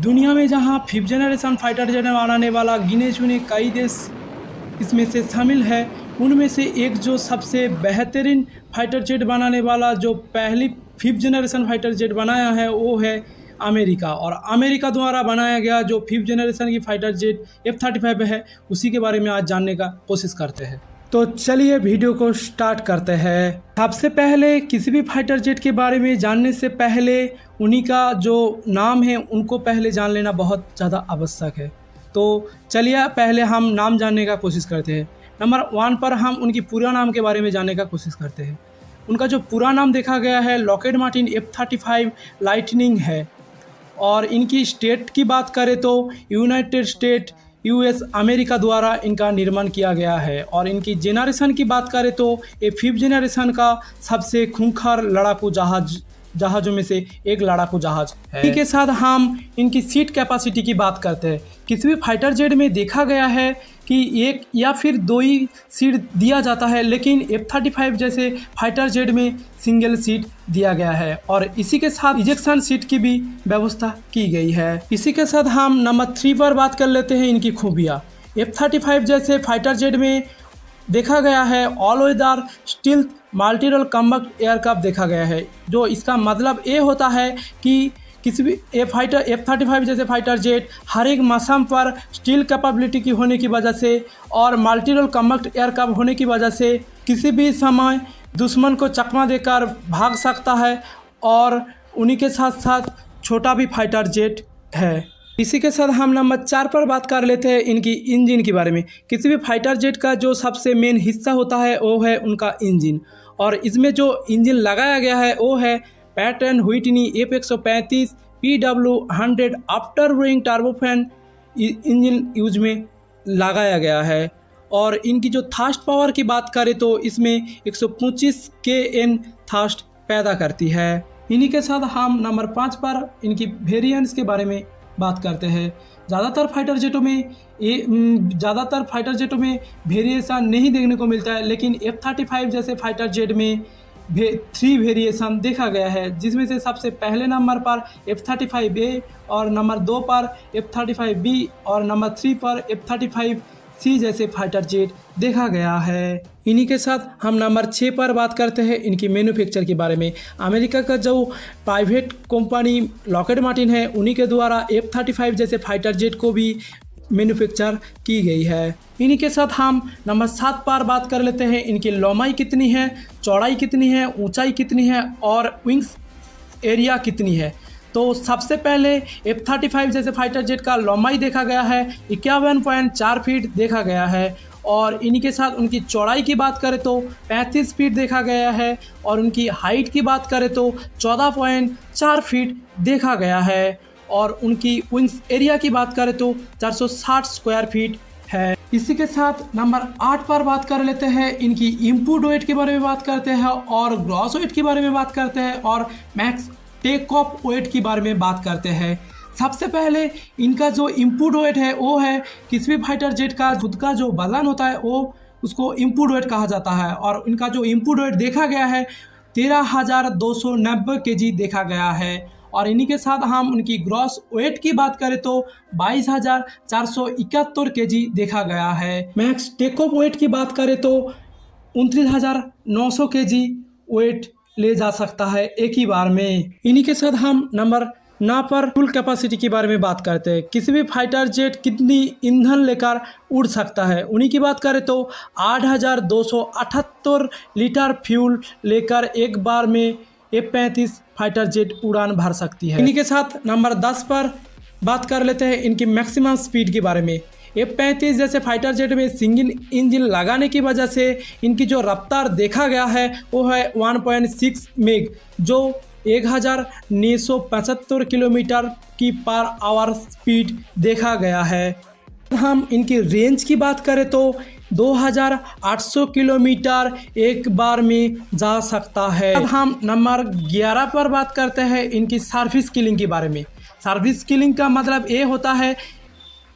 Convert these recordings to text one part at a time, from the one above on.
दुनिया में जहां 5th जनरेशन फाइटर जेट बनाने वाला गिने चुने कई देश इसमें से शामिल है, उनमें से एक जो सबसे बेहतरीन फाइटर जेट बनाने वाला जो पहली 5th जनरेशन फाइटर जेट बनाया है वो है अमेरिका। और अमेरिका द्वारा बनाया गया जो 5th जनरेशन की फाइटर जेट F-35 है, उसी के बारे में आज जानने का कोशिश करते हैं। तो चलिए वीडियो को स्टार्ट करते हैं। सबसे पहले किसी भी फाइटर जेट के बारे में जानने से पहले उन्हीं का जो नाम है उनको पहले जान लेना बहुत ज़्यादा आवश्यक है। तो चलिए पहले हम नाम जानने का कोशिश करते हैं। नंबर 1 पर हम उनकी पूरा नाम के बारे में जानने का कोशिश करते हैं। उनका जो पूरा नाम देखा गया है लॉकहीड मार्टिन F-35 लाइटनिंग है। और इनकी स्टेट की बात करें तो यूनाइटेड स्टेट US अमेरिका द्वारा इनका निर्माण किया गया है। और इनकी जेनरेशन की बात करें तो ये 5th जनरेशन का सबसे खूंखार लड़ाकू जहाज़ों में से एक लड़ाकू जहाज़ है। इसी के साथ हम इनकी सीट कैपेसिटी की बात करते हैं। किसी भी फाइटर जेट में देखा गया है कि एक या फिर 2 ही सीट दिया जाता है, लेकिन F-35 जैसे फाइटर जेट में सिंगल सीट दिया गया है। और इसी के साथ इजेक्शन सीट की भी व्यवस्था की गई है। इसी के साथ हम नंबर 3 पर बात कर लेते हैं इनकी खूबियाँ। F-35 जैसे फाइटर जेट में देखा गया है all weather stealth multi role combat aircraft देखा गया है। जो इसका मतलब ये होता है कि किसी भी F-35 जैसे फाइटर जेट हर एक मौसम पर स्टील कैपेबिलिटी की होने की वजह से और मल्टी रोल कॉम्बैट एयरक्राफ्ट होने की वजह से किसी भी समय दुश्मन को चकमा देकर भाग सकता है। और उन्हीं के साथ साथ छोटा भी फाइटर जेट है। इसी के साथ हम नंबर 4 पर बात कर लेते हैं इनकी इंजन के बारे में। किसी भी फाइटर जेट का जो सबसे मेन हिस्सा होता है वो है उनका इंजन। और इसमें जो इंजन लगाया गया है वो है Pratt and Whitney F-135 PW100 afterburning turbofan engine use में लगाया गया है। और इनकी जो थ्रस्ट पावर की बात करें तो इसमें 125 kN थ्रस्ट पैदा करती है। इन्हीं के साथ हम नंबर 5 पर इनकी वेरिएंट्स के बारे में बात करते हैं। ज़्यादातर फाइटर जेटों में वेरिएशन नहीं देखने को मिलता है, लेकिन F-35 जैसे फाइटर जेट में 3 वेरिएशन देखा गया है, जिसमें से सबसे पहले नंबर पर F-35A और नंबर 2 पर F-35B और नंबर 3 पर F-35C जैसे फाइटर जेट देखा गया है। इन्हीं के साथ हम नंबर 6 पर बात करते हैं इनकी मैन्युफैक्चर के बारे में। अमेरिका का जो प्राइवेट कंपनी लॉकहीड मार्टिन है, उन्हीं के द्वारा F-35 जैसे फाइटर जेट को भी मैन्युफैक्चर की गई है। इन्हीं के साथ हम नंबर 7 पर बात कर लेते हैं इनकी लंबाई कितनी है, चौड़ाई कितनी है, ऊंचाई कितनी है और विंग्स एरिया कितनी है। तो सबसे पहले F-35 जैसे फाइटर जेट का लंबाई देखा गया है 51.4 फीट देखा गया है। और इन्हीं के साथ उनकी चौड़ाई की बात करें तो 35 फीट देखा गया है। और उनकी हाइट की बात करें तो 14.4 फीट देखा गया है। और उनकी विंग्स एरिया की बात करें तो 460 स्क्वायर फीट है। इसी के साथ नंबर 8 पर बात कर लेते हैं इनकी इनपुट वेट के बारे में बात करते हैं और ग्रॉस वेट के बारे में बात करते हैं और मैक्स टेक ऑफ वेट के बारे में बात करते हैं। सबसे पहले इनका जो इनपुट वेट है वो है किसी भी फाइटर जेट का खुद का जो वजन होता है वो उसको इनपुट वेट कहा जाता है। और इनका जो इनपुट वेट देखा गया है 13,290 kg देखा गया है। और इन्हीं के साथ हम उनकी ग्रॉस वेट की बात करें तो 22,471 kg देखा गया है। मैक्स टेक ऑफ वेट की बात करें तो 29,900 kg वेट ले जा सकता है एक ही बार में। इन्हीं के साथ हम नंबर 9 पर फ्यूल कैपेसिटी के बारे में बात करते हैं। किसी भी फाइटर जेट कितनी ईंधन लेकर उड़ सकता है, उन्हीं की बात करें तो 8,278 लीटर फ्यूल लेकर एक बार में F-35 फाइटर जेट उड़ान भर सकती है। इन्हीं के साथ नंबर 10 पर बात कर लेते हैं इनकी मैक्सिमम स्पीड के बारे में। F-35 जैसे फाइटर जेट में सिंगल इंजन लगाने की वजह से इनकी जो रफ्तार देखा गया है वो है 1.6 मेग, जो 1975 किलोमीटर की पर आवर स्पीड देखा गया है। हम इनकी रेंज की बात करें तो 2,800 किलोमीटर एक बार में जा सकता है। अब हम नंबर 11 पर बात करते हैं इनकी सर्विस किलिंग के बारे में। सर्विस किलिंग का मतलब ये होता है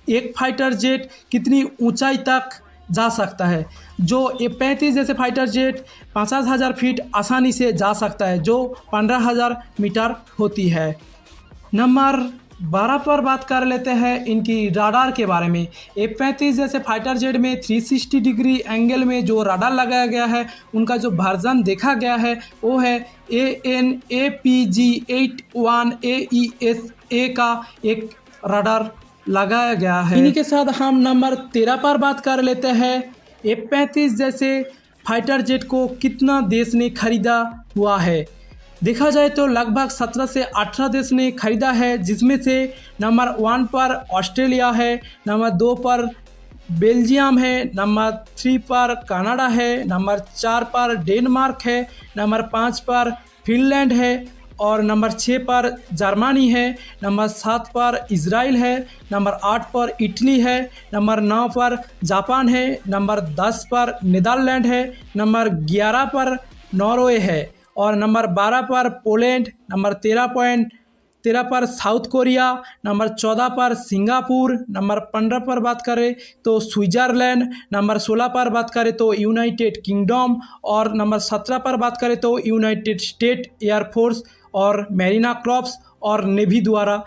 एक फाइटर जेट कितनी ऊंचाई तक जा सकता है। जो F-35 जैसे फाइटर जेट 50,000 फीट आसानी से जा सकता है, जो 15,000 मीटर होती है। नंबर 12 पर बात कर लेते हैं इनकी राडार के बारे में। F-35 जैसे फाइटर जेट में 360 डिग्री एंगल में जो राडार लगाया गया है, उनका जो वर्जन देखा गया है वो है AN/APG-81AESA का एक राडार लगाया गया है। इन्हीं के साथ हम नंबर 13 पर बात कर लेते हैं। F-35 जैसे फाइटर जेट को कितना देश ने खरीदा हुआ है। देखा जाए तो लगभग 17 से 18 देश ने खरीदा है, जिसमें से नंबर 1 पर ऑस्ट्रेलिया है, नंबर 2 पर बेल्जियम है, नंबर 3 पर कनाडा है, नंबर 4 पर डेनमार्क है, नंबर 5 पर फिनलैंड है और नंबर 6 पर जर्मनी है, नंबर 7 पर इजराइल है, नंबर 8 पर इटली है, नंबर 9 पर जापान है, नंबर 10 पर नीदरलैंड है, नंबर 11 पर नॉर्वे है और नंबर 12 पर पोलैंड, नंबर 13 पर साउथ कोरिया, नंबर 14 पर सिंगापुर, नंबर 15 पर बात करें तो स्विट्ज़रलैंड, नंबर 16 पर बात करें तो यूनाइटेड किंगडम और नंबर 17 पर बात करें तो यूनाइटेड स्टेट एयरफोर्स और मैरीना कॉर्प्स और नेवी द्वारा।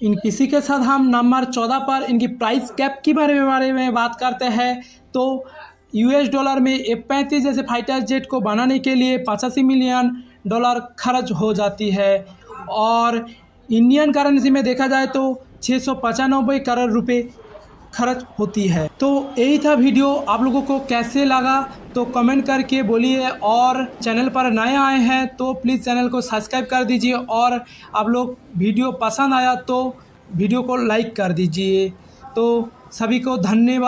इसी के साथ हम नंबर 14 पर इनकी प्राइस कैप के बारे में बात करते हैं तो $US में F-35 जैसे फाइटर जेट को बनाने के लिए $85 मिलियन खर्च हो जाती है और इंडियन करेंसी में देखा जाए तो 695 करोड़ रुपए खर्च होती है। तो यही था वीडियो, आप लोगों को कैसे लगा तो कमेंट करके बोलिए और चैनल पर नए आए हैं तो प्लीज़ चैनल को सब्सक्राइब कर दीजिए और आप लोग वीडियो पसंद आया तो वीडियो को लाइक कर दीजिए। तो सभी को धन्यवाद।